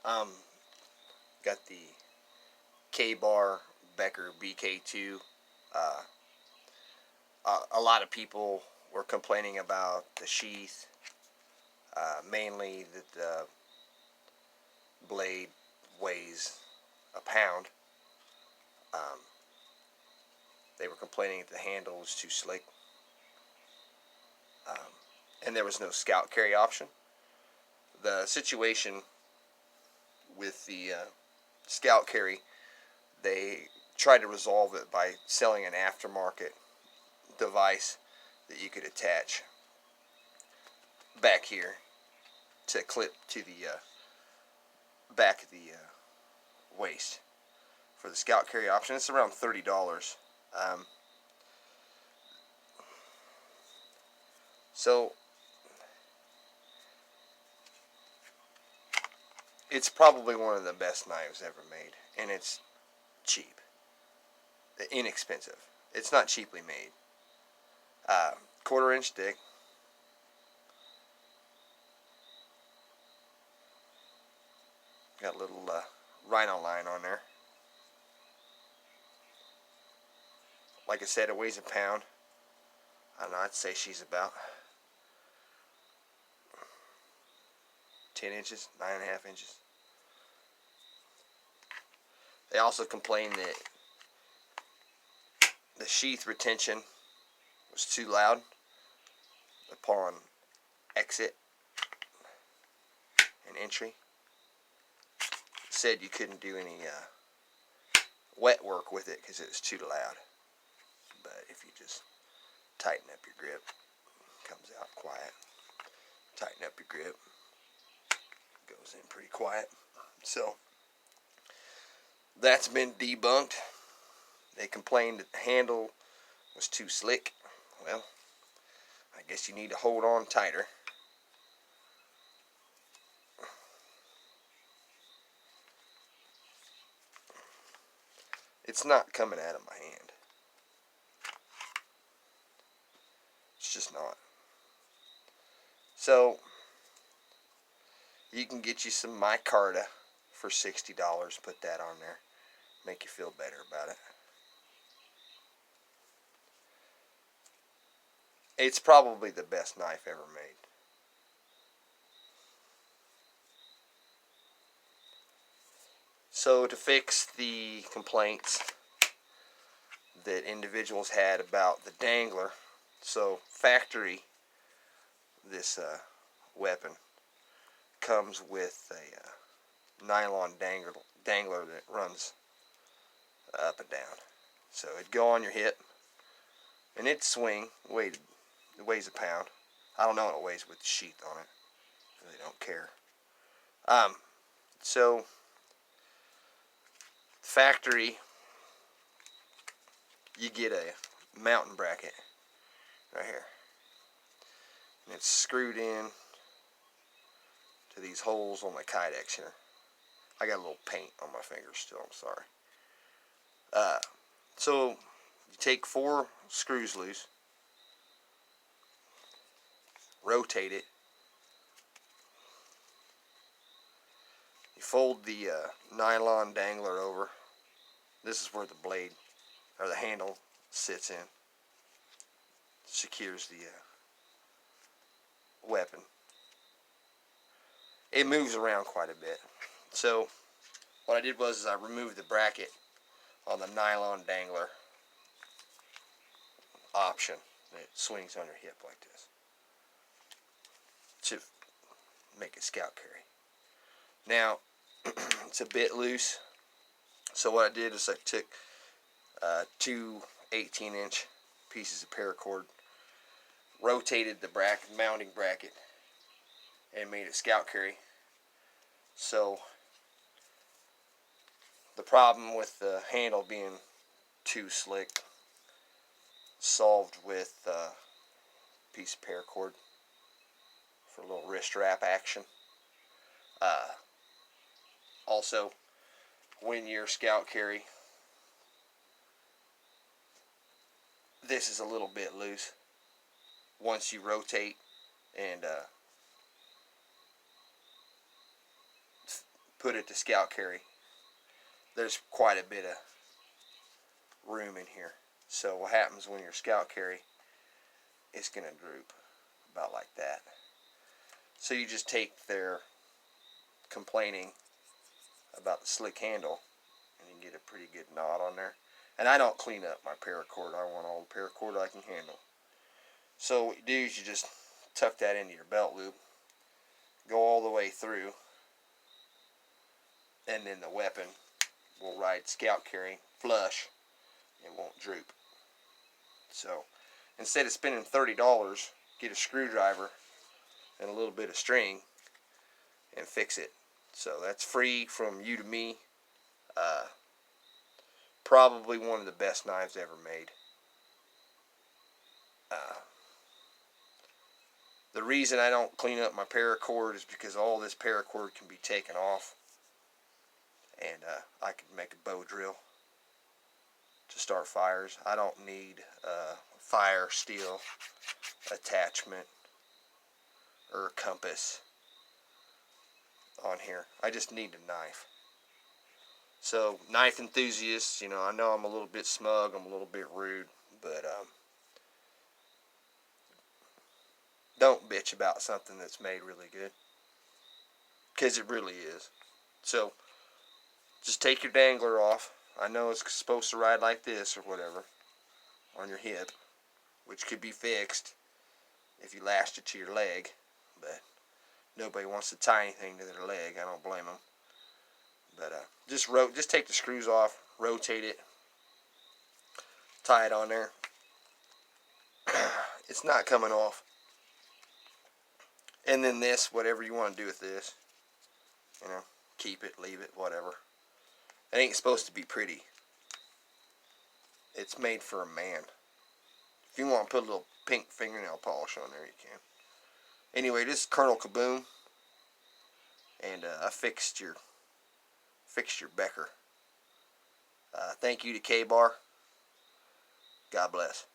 Um, got the K-Bar Becker BK2. Uh, a lot of people were complaining about the sheath, mainly that the blade weighs a pound. Um, they were complaining that the handle was too slick, um, and there was no scout carry option. The situation with the scout carry, they tried to resolve it by selling an aftermarket device that you could attach back here to clip to the back of the waist for the scout carry option. It's around $30. Um, so it's probably one of the best knives ever made, and it's cheap, inexpensive. It's not cheaply made. Uh, Quarter-inch thick. Got a little rhino line on there. Like I said, it weighs a pound. I don't know, I'd say she's about 10 inches, 9.5 inches. They also complained that the sheath retention was too loud upon exit and entry. Said you couldn't do any wet work with it because it was too loud. But if you just tighten up your grip, it comes out quiet. Tighten up your grip, it goes in pretty quiet. So that's been debunked. They complained that the handle was too slick. Well, I guess you need to hold on tighter. It's not coming out of my hand. It's just not. So you can get you some micarta for $60. Put that on there. Make you feel better about it. It's probably the best knife ever made. So to fix the complaints that individuals had about the dangler, so factory, this weapon comes with a nylon dangler that runs up and down. So it'd go on your hip, and it'd swing. It weighs a pound. I don't know what it weighs with the sheath on it. Really don't care. So factory, you get a mountain bracket right here, and it's screwed in to these holes on my Kydex here. I got a little paint on my fingers still, I'm sorry. So you take 4 screws loose, rotate it, you fold the nylon dangler over. This is where the blade or the handle sits in, secures the weapon. It moves around quite a bit. So what I did was I removed the bracket on the nylon dangler option. It swings on your hip like this to make a scout carry. Now it's a bit loose, so what I did is I took 2 18-inch pieces of paracord, rotated the mounting bracket, and made a scout carry. So the problem with the handle being too slick solved with a piece of paracord for a little wrist wrap action. Also, when your scout carry, this is a little bit loose. Once you rotate and put it to scout carry, there's quite a bit of room in here. So what happens when your scout carry, it's going to droop about like that. So you just take their complaining about the slick handle and you get a pretty good knot on there. And I don't clean up my paracord. I want all the paracord I can handle. So what you do is you just tuck that into your belt loop, go all the way through, and then the weapon will ride scout carry flush. It won't droop. So instead of spending $30, get a screwdriver and a little bit of string and fix it. So that's free from you to me. Probably one of the best knives ever made. The reason I don't clean up my paracord is because all this paracord can be taken off, and I can make a bow drill to start fires. I don't need fire steel attachment or a compass on here. I just need a knife. So, knife enthusiasts, you know, I know I'm a little bit smug, I'm a little bit rude, but don't bitch about something that's made really good, because it really is. So, just take your dangler off. I know it's supposed to ride like this or whatever on your hip, which could be fixed if you lashed it to your leg, but nobody wants to tie anything to their leg. I don't blame them. But just take the screws off, rotate it, tie it on there. It's not coming off. And then this, whatever you want to do with this, you know, keep it, leave it, whatever. It ain't supposed to be pretty. It's made for a man. If you want to put a little pink fingernail polish on there, you can. Anyway, this is Colonel Kaboom, and I fixed your Becker. Thank you to K-Bar. God bless.